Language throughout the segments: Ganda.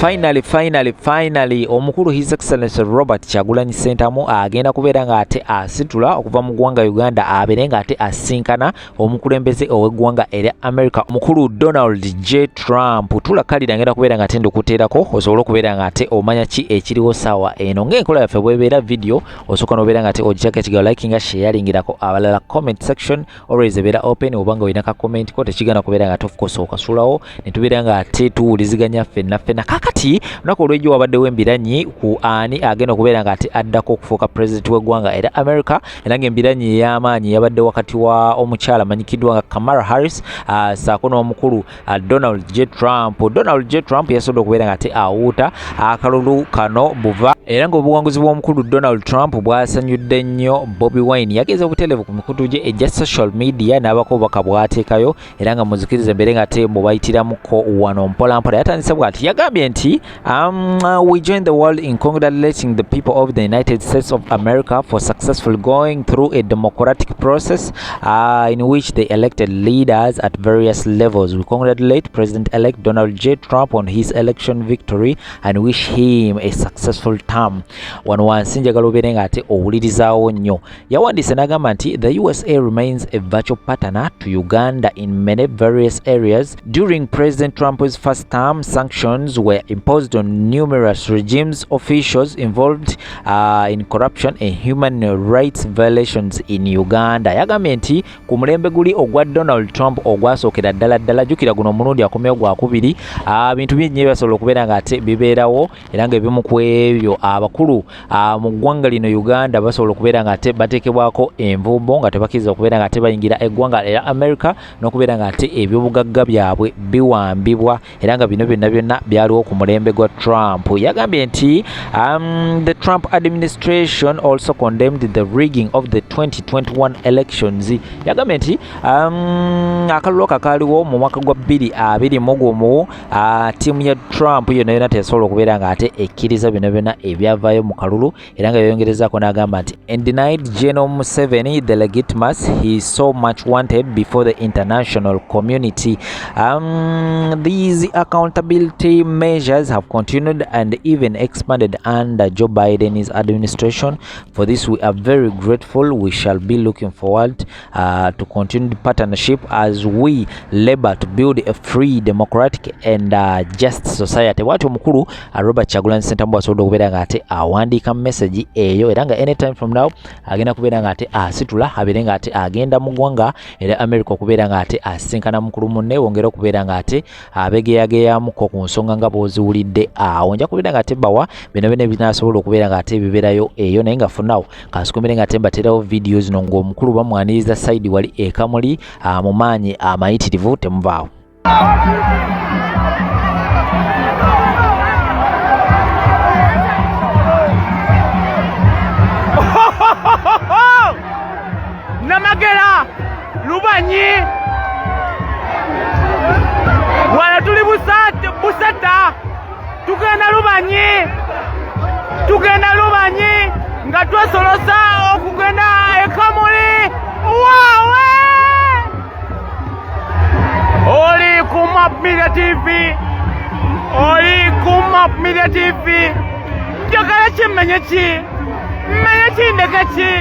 finally omukulu His Excellency Robert Kyagulanyi Ssentamu agenda kubeera nga ate asitula okuva mu ggwanga Uganda abeere nga ate asinkana omukulembeze ow'eggwanga erya America omukulu Donald J. Trump. Tulakalira ngenda kubeera nga ate ndikuteerako osobola okubeera nga ate omanya ki ekiriwo saawa eno ng'enkola yaffe bw'ebeera video osooka n'obeera nga ate ogitako ekigawo likinga sharingirako abalala comment section always ebeera open obanga olina ka comment ko tekigana kubeera nga ate of course okasulawo ne tubeera nga ate tuwuliziganya ffenna kakati lunaku olw'ejjo wabaddewo embiranyi ku ani agenda okubeera nga ate addako okufuuka president w'eggwanga era America era ng'embiranyi ey'amaanyi yabadde wakati wa omukyala amanyikiddwa nga Kamala Harris saako n'omukulu Donald J. Trump. Donald J. Trump yasobodde okubeera nga ate awuuta akalulu kano buva era ng'obuwanguzi bw'omukulu Donald Trump bwasanyudde nnyo Bobi Wine yageza obutelevu ku mikutu gye egya social media n'abako obubaka bw'ateekayo era nga muzikirize mbere nga ate mubayitiramuko wano mpolampola yatandise bw'ati yagambye nti we join the world in congratulating the people of the United States of America for successfully going through a democratic process in which they elected leaders at various levels. We congratulate President-elect Donald J. Trump on his election victory and wish him a successful term. Wano wansi njagala obeere nga ate owulirizaawo nnyo. Yawandiise n'agamba nti the USA remains a virtual partner to Uganda in many various areas. During President Trump's first term, sanctions were imposed on numerous regimes officials involved in corruption and human rights violations in Uganda. Yagambye nti ku mulembe guli ogwa Donald Trump ogwasookera ddala jjukira guno omulundi akomyewo gwakubiri bintu bingi byasobola okubeera nga ate bibeerawo era ng'ebimu ku ebyo abakulu mu ggwanga lino Uganda basobola okubeera nga ate bateekebwako envumbo nga tebakkiriza okubeera nga ate bayingira eggwanga era America n'okubeera nga ate ebyobugagga byabwe biwambibwa era nga bino byonna byaliwo ku mulembe gwa Trump. Yagambye nti the Trump administration also condemned the rigging of the 2021 elections. Yagambye nti akalulu kakaliwo mu mwaka gwa 2020 tiimu ya Trump yonna teyasobola okubeera nga ate ekkiriza bino byonna ebyavaayo mu kalulu era nga yayongerezaako n'agamba nti and denied General Museveni the legitimacy he so much wanted before the international community. These accountability measures have continued and even expanded under Joe Biden's administration. For this we are very grateful. We shall be looking forward to continued partnership as we labor to build a free, democratic and just society. Watu omukulu Robert Kyagulanyi Ssentamu asobola okubeera nga ate awandiika message eyo era nga anytime from now agenda kubeera nga ate asitula abeere nga ate agenda mu ggwanga era America okubeera nga ate asinkana mukulu munne wongera okubeera nga ate abegeyageyamuko ku nsonga nga bw'oziwulidde awo nja kubeera nga ate bawa bino byonna ebinaasobola okubeera nga ate bibeerayo eyo naye nga for now kansikomere nga ate mbateerawo video zino ng'omukulu bamwaniriza side wali ekamuli mu maanyi amayitirivu temuvaawo. Namagera Lubanyi wala tuli busata tugenda Lubanyi nga twesolosa okugenda ekamuli waawe oli ku Map Media TV njagala kimenye kindeke ki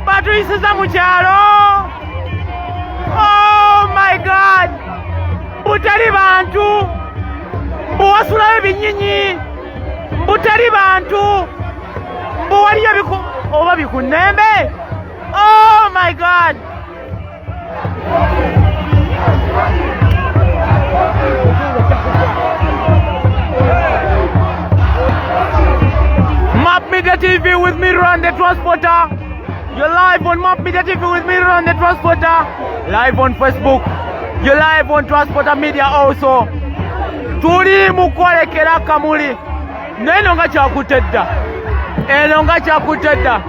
batuyisiza mu kyalo. Oh my God, butali bantu buwasulayo ebinyinyi, butali bantu buwaliyo oba bikunembe. Oh my God, Map Media TV with me, Ron the Transporter. You're live on Map Media TV with me, Ron the Transporter. Live on Facebook. You're live on Transporter Media also. Tuli mukwolekera kamuli. Neno nga kyakutedda. Eno nga kyakutedda.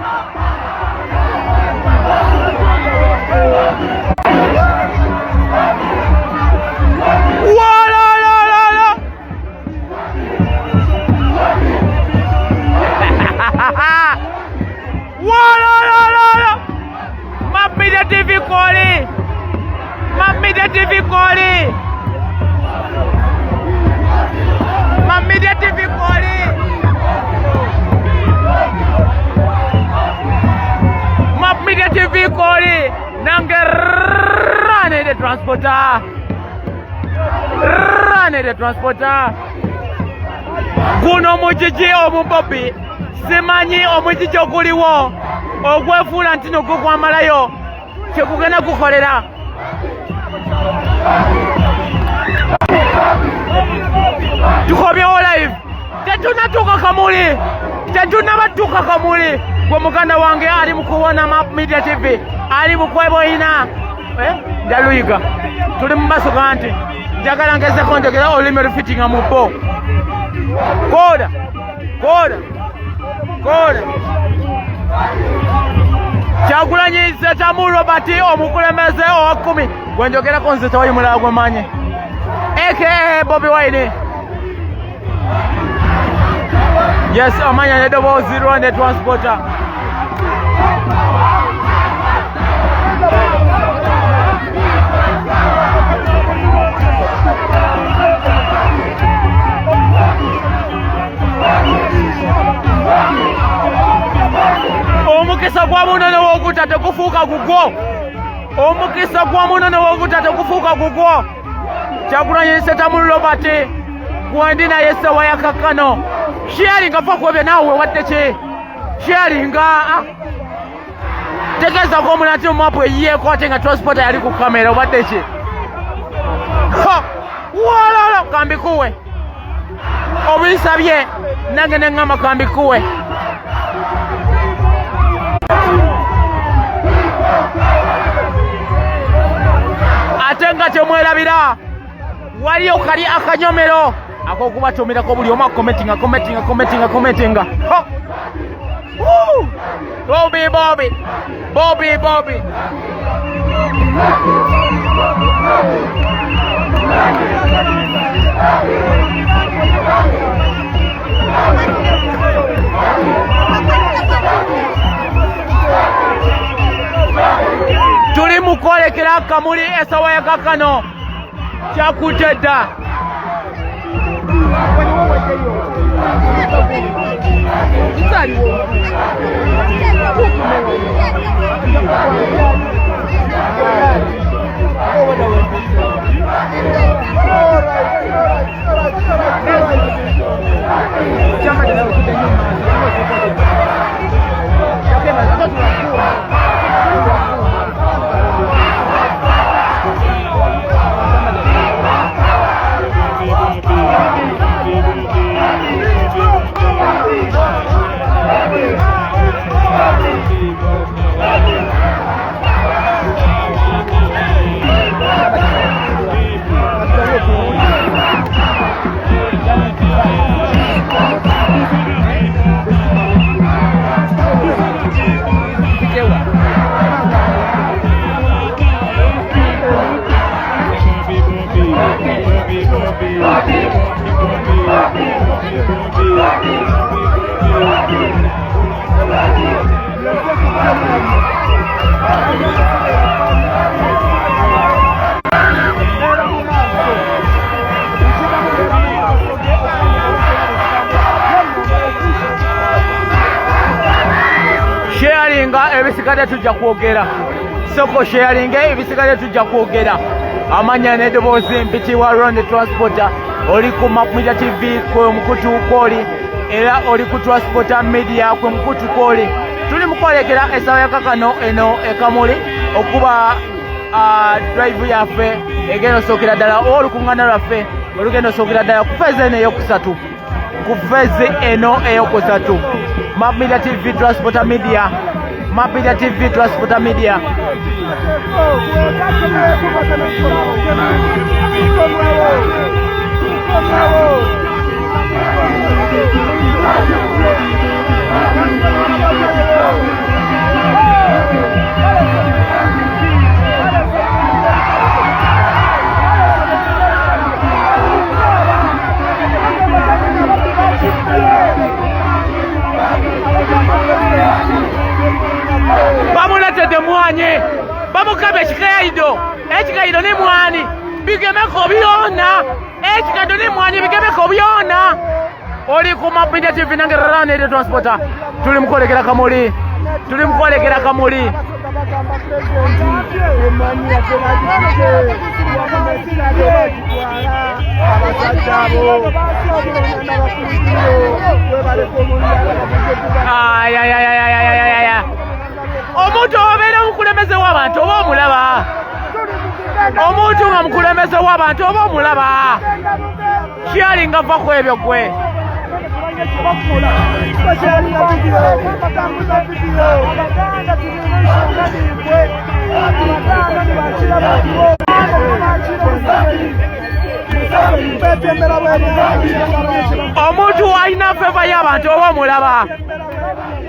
Map Media TV calling. transporter. Run the transporter. Guno mujiji omubobi. Simanyi omujiji oguliwo. Ogwefuula ntino gukwamalayo. Kyekugenda kukolera. Tukobyewo live. Tetunatuuka kamuli. Tetunabatuuka kamuli. Gwe muganda wange ali mukuwona Map Media TV. Ali mukweboyina. Ndaluyiga. Tuli mu maaso ganti. Njagala ngezeko njogera olulimi lufitinga mu bo. Koda. Kyagulanyi Ssentamu Robert omukulembeze owa 10. Gwe njogerako nze tewayi mulala gwe manyi. AKA Bobi Wine. Yes, amanya nedoboozi Rwanda transporter. Omukisa gwa munono w'okuta tegufuuka gugwo. Omukisa gwa munono w'okuta tegufuuka gugwo. Kyagulanyi Ssentamu Robert gwendi naye essawa ya kakkano. Sharing afa kwebye naawe wadde ki? Sharing tegeeza ko omuntu mapu eyiyeeko ate nga transporter yali ku kamera obadde ki? Walala kambikuwe. Obisabye nange ne ngamba kambikuwe. Ate nga temwerabira waliyo kali akanyomero akokubatomerako buli omu commentinga. Bobi. Tuli mukwolekera kamuli essawa ya kakkano. Kyakutte dda. Ebisigadde tujja kwogera. Soko sharing ebisigadde tujja kwogera. Amanya n'eddoboozi mpitibwa Rwanda transporter. Oli ku Map Media TV kwe mukutu kwoli. Era oli ku transporter media kwe mukutu kwoli. Tuli mukwolekera essawa ya kakkano eno ekamuli okuba drive yaffe egenda osookera ddala olukuŋŋaana lwaffe olugenda osookera ddala ku feezi eno eyokusatu. Map Media TV transporter media. Map Media TV transporter media. Bamuletedde mwanye. Bamukabe ekikaido ne mwani. Bigemeko byonna. Ekikaido ne mwani bigemeko byonna. Oli ku Map Media TV nange Rwanda transporter. Tuli mukolekera kamuli. tuli mukwolekera Kamuli. Omuntu obeera mukulembeze w'abantu oba omulaba? Omuntu nga mukulembeze w'abantu oba omulaba? Kyali nga va ku ebyo gwe. Omuntu alina feva y'abantu oba omulaba?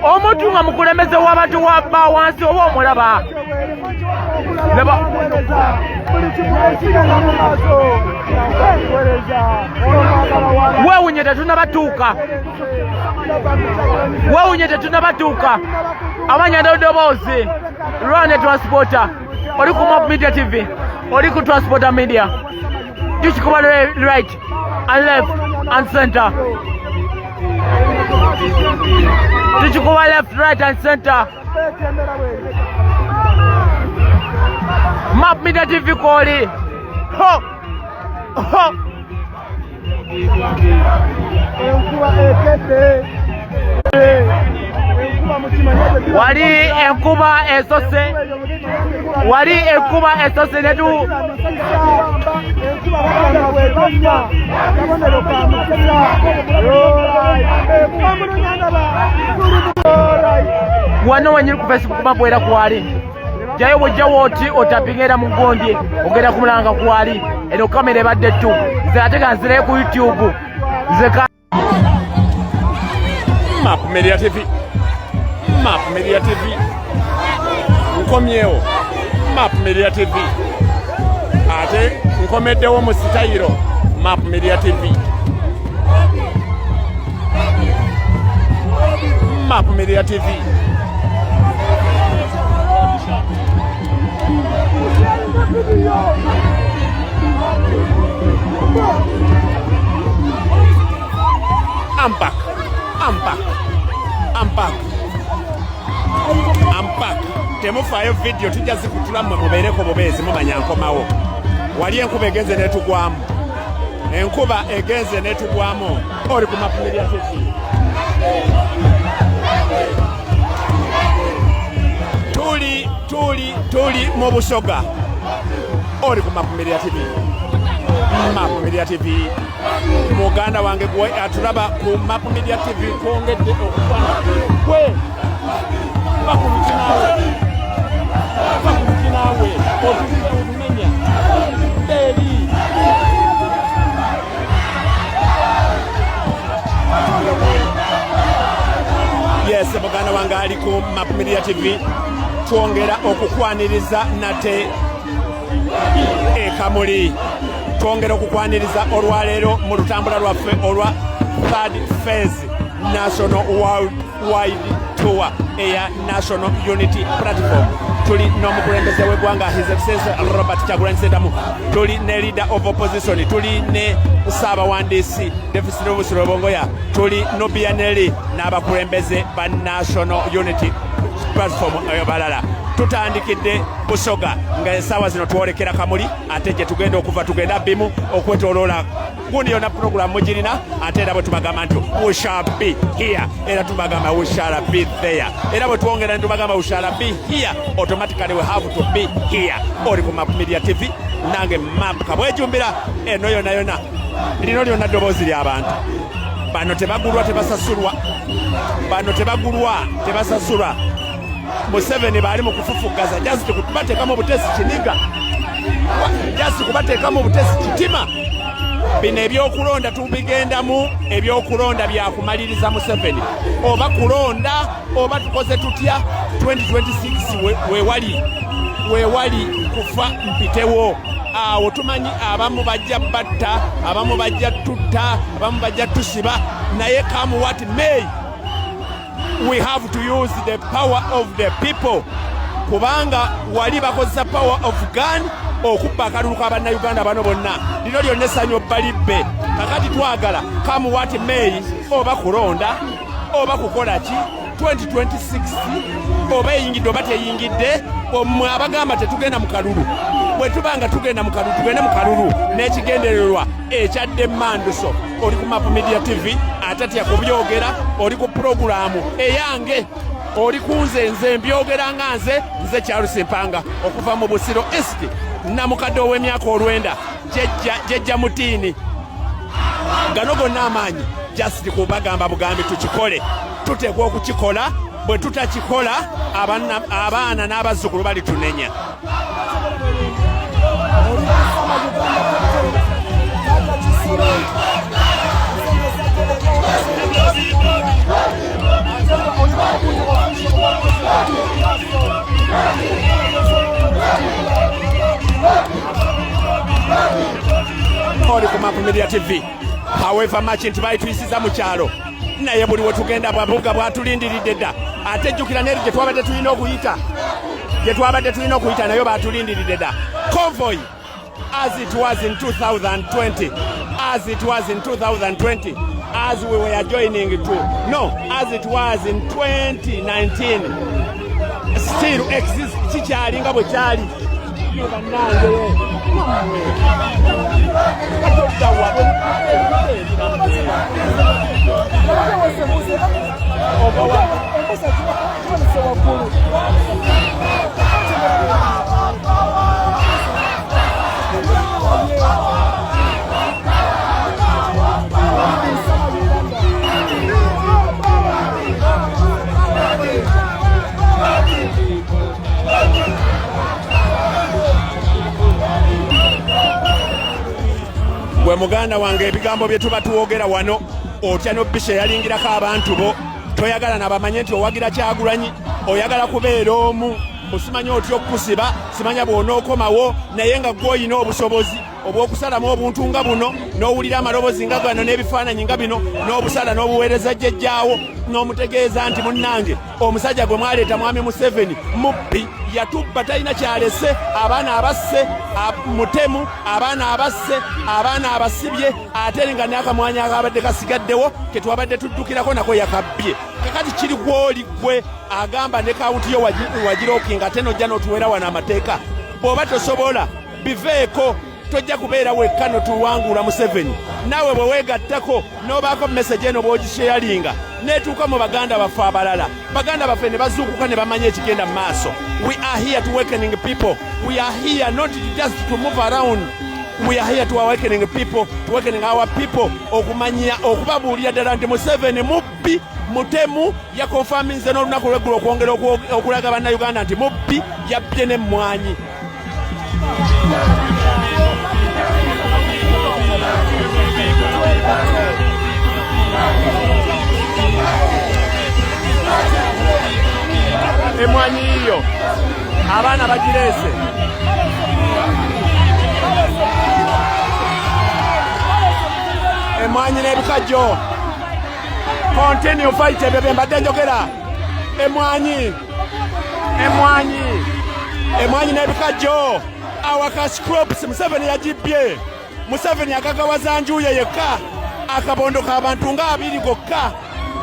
Omuntu nga mukulembeze w'abantu wabba wansi oba omulaba? Weewunye tetunnabatuuka. Weewunye tetunnabatuuka. Amanya n'eddoboozi. Run a transporter. Oli ku Map Media TV. Oli ku Transporter Media. Tukikuba right and left and center. Tukikuba left, right and center. Map Media TV koli. Ho! Ho! Wali enkuba esose. Wali enkuba esose netu. Wano wanyiri ku Facebook mabwera kwali. Jayo bw'ojjawo oti otapingera mu gonje ogenda kumulanga kwali. Eno kamera ebadde tu. Nze ate nga nzirayo ku YouTube. Map Media TV. Map Media TV. Nkomyewo. Map Media TV. Ate nkomeddewo mu sitayiro. Map Media TV. Map Media TV. I'm back. I'm back. I'm back. I'm back. Temufayo video tujazi kutula mubeereko bobezi mumanya nkomawo. Wali enkuba egenze netugwamu. Enkuba egenze netugwamu. Oli ku Map Media TV. Tuli mu Busoga. Oli ku Map Media TV. Map Media TV. Muganda wange gwe atulaba ku Map Media TV kwongedde okufana. Gwe bakumukinawe. Bakumukinawe. Otumenya. Beli. Yes, muganda wange ali ku Map Media TV. Twongera okukwaniriza nate Kamuli. Twongera okukwaniriza olwaleero mu lutambula lwaffe olwa third phase national worldwide tour eya National Unity Platform. Tuli n'omukulembeze w'eggwanga His Excellency Robert Kyagulanyi Ssentamu. Tuli ne leader of opposition. Tuli ne Ssaabawandiisi David Silver Bongoya. Tuli no Bianelli n'abakulembeze ba National Unity Platform balala. Tutandikidde Busoga nga essaawa zino twolekera Kamuli ate gye tugenda okuva tugenda Bimu okwetoloola gundi yonna program mugirina ate era bwe tubagamba nti we shall be here era tubagamba we shall be there era bwe twongera ne tubagamba we shall be here automatically we have to be here. Oli ku Map Media TV nange Map kabwejumbira eno yonna lino lyonna ddoboozi ly'abantu bano tebagulwa tebasasulwa bano tebasasulwa. Museveni bali mu kufufugaza just kubateekamu butesi kiniga just kubateekamu butesi kitima. Bino ebyokulonda tubigendamu ebyokulonda byakumaliriza Museveni oba kulonda oba tukoze tutya 2026 wewali kufa mpitewo. Awo tumanyi abamu bajja batta abamu bajja tutta abamu bajja tusiba naye come what may we have to use the power of the people. Kubanga wali bakozesa power of gun okubba akalulu k'Abannayuganda bano bonna lino lyonna essanyu balibbe. Kakati twagala come what may oba kulonda oba kukola ki 2026 oba eyingidde oba teyingidde omwe abagamba tetugenda mu kalulu bwe tubanga tugenda mu kalulu tugende mu kalulu n'ekigendererwa ekyadde manduso oli ku Map Media TV atatya kubyogera oli ku puroguramu eyange oli kunze nze mbyogera nga nze Charles Mpanga okuva mu Busiro East namukadde ow'emyaka olwenda jejja mutiini gano gonna amaanyi just kubagamba bugambi tukikole tuteekwa okukikola bwe tutakikola abaana n'abazzukulu balitunenya oli ku Map Media TV however much nti bayituyisiza mu kyalo naye buli we tugenda bwabuga bwatulindiridde dda ate jjukira n'eri gye twabadde tulina okuyita nayo batulindiridde dda convoy as it was in 2020 as we were joining to as it was in 2019 still exists kikyali nga bwe kyali gwe muganda wange ebigambo bye tuba tuwogera wano otya n'obbisha eyalingirako abantu bo toyagala nabamanye nti owagira Kyagulanyi oyagala kubeera omu osimanya otya okusiba simanya bw'onookomawo naye nga gw'olina obusobozi obw'okusalamu obuntu nga buno n'owulira amaloboozi nga gano n'ebifaananyi nga bino n'obusala n'obuweereza jjejjaawo n'omutegeeza nti munnange omusajja gwe mwaleeta mwami Museveni mubbi yatubba talina kyalese abaana abasse mutemu abaana abasse abaana abasibye ate nga n'akamwanya akabadde kasigaddewo ke twabadde tuddukirako nako yakabbye kakati kiri gw'oli gwe agamba ne kawunti yo wagirookinga ate nojja n'otuweera wano amateeka bw'oba tosobola biveeko tojja kubeera wekka notuwangula Museveni naawe bwe weegattako n'obaako message eno bw'ogisharinga neetuuka mu baganda baffe abalala baganda baffe ne bazuukuka ne bamanya ekigenda mu maaso we are here to awakening people we are here not just to move around we are here to awakening people to awakening our people okumanya okubabuulira ddala nti Museveni mubbi mutemu yakonfaminze n'olunaku lw'eggulo okwongera okulaga bannayuganda nti mubbi yabbye n'emmwanyi emwanyi iyo abaana bagireese emwanyi n'ebikajjo continue fight ebyo bye mbadde njogera emwanyi n'ebikajjo our cash crops Museveni yagibbye Museveni agagawaza njuye yekka akabondo k'abantu nga 2 bokka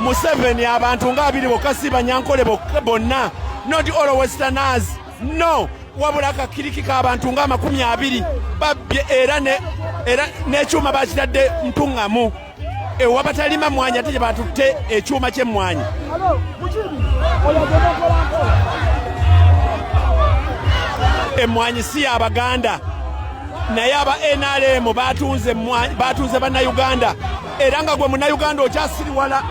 Museveni abantu nga 2 bokka si banyankole bonna not all westerners no wabula akakiriki k'abantu nga 20 babbye era n'ekyuma bakitadde mpuŋŋamu ewabatalima mmwanyi ate gye batutte ekyuma ky'emmwanyi emmwanyi si y'Abaganda naye aba NRM batunze bannayuganda era nga gwe munnayuganda okyasiriwala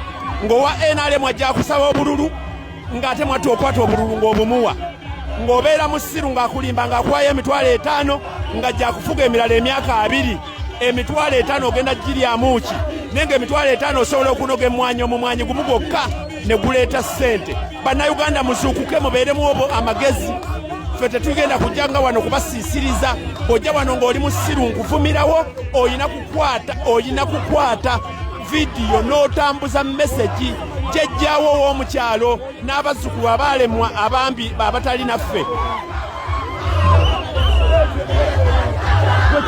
ng'owa NRM ajja kusaba obululu ng'ate mwate okwata obululu ng'obumuwa ng'obeera musiru ng'akulimba ng'akuwayo $5,000 ng'ajja kufuga emirala emyaka 2 $5,000 ogenda giryamu ki naye nga $5,000 osobola okunoga emmwanyi omumwanyi gumu gwokka ne guleeta ssente bannayuganda muzuukuke mubeeremu amagezi ffe tetugenda kujja nga wano kubasiisiriza ojja wano ng'oli musiru nkuvumirawo oyina kukwata vidiyo n'otambuza mesegi jjejjaawo ow'omukyalo n'abazzukulu abaalemwa abambi abatali naffe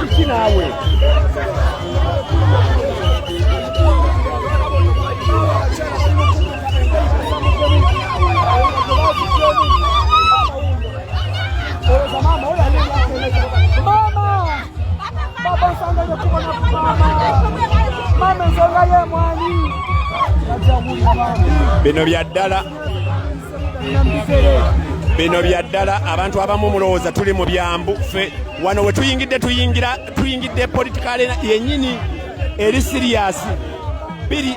kiki naawe bino bya ddala abantu abamu mulowooza tuli mu byambu ffe wano we tuyingidde political yennyini eri serious biri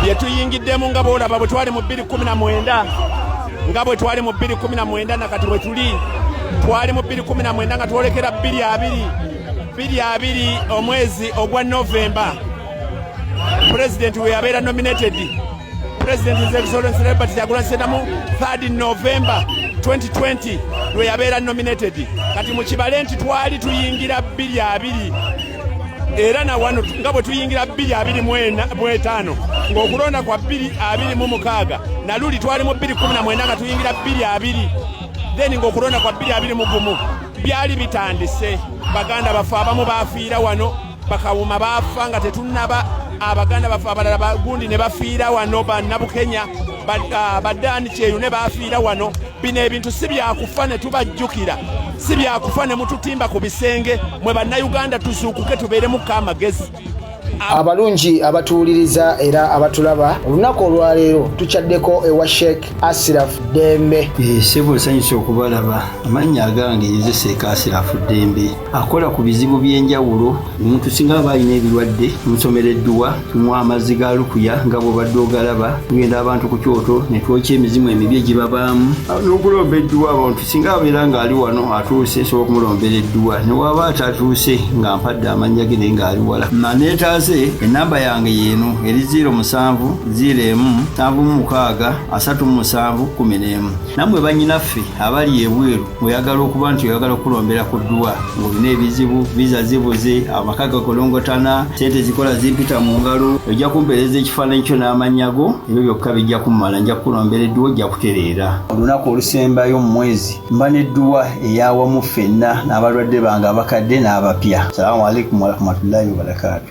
bye tuyingiddemu nga bw'olaba bwe twali mu 2019 nga bwe twali mu 2019 nakati bwe tuli twali mu 2019 nga twolekera 2020 omwezi ogwa November president we yabeera nominated president his excellency Robert Kyagulanyi Ssentamu mu 3rd November 2020 we yabeera nominated kati mu kibale nti twali tuyingira 2020 era na wano nga bwe tuyingira 2025 ng'okulonda kwa 2026 na luli twali mu 2019 nga tuyingira 2020 then ng'okulonda kwa 2021 byali bitandise baganda bafe abamu bafiira wano bakawuma bafa nga tetunnaba abaganda bafe abalala bagundi ne bafiira wano bannabukenya baddaani kyeyo ne bafiira wano bino ebintu si byakufa ne tubajjukira si byakufa ne mututimba ku bisenge mwe bannayuganda tuzuukuke tubeeremu amagezi abalungi abatuwuliriza era abatulaba olunaku olwaleero tukyaddeko ewa Sheikh Ashraf Dembe. Sebo nsanyusa okubalaba amannya agange nze Sheikh Ashraf Dembe akola ku bizibu by'enjawulo omuntu singa aba alina ebirwadde musomereddwa tumuwa amazzi ga lukuya nga bw'obadde ogalaba tugenda abantu ku kyoto ne twokya emizimu emibi egibabaamu n'okulomba edduwa abantu singa abeera ng'ali wano atuuse sobola okumulombera edduwa ne waba atatuuse nga mpadde amannya ge naye ng'ali wala maneetaase enamba yange yeeno eri 0707363711 nammwe bannyinaffe abali ebweru oyagala okuba nti oyagala okulombera ku dduwa ng'olina ebizibu viza zibuze amaka gakolongotana sente zikola zimpita mu ngalo ojja kumpeereza ekifaananyi kyo n'amanyago ebyo byokka bijja kummala nja kukulombera edduwa ojja kutereera olunaku olusembayo mu mwezi mba n'edduwa eyawamu ffenna n'abalwadde bange abakadde n'abapya. Salaamu alaikum warahmatullahi wabarakatuh.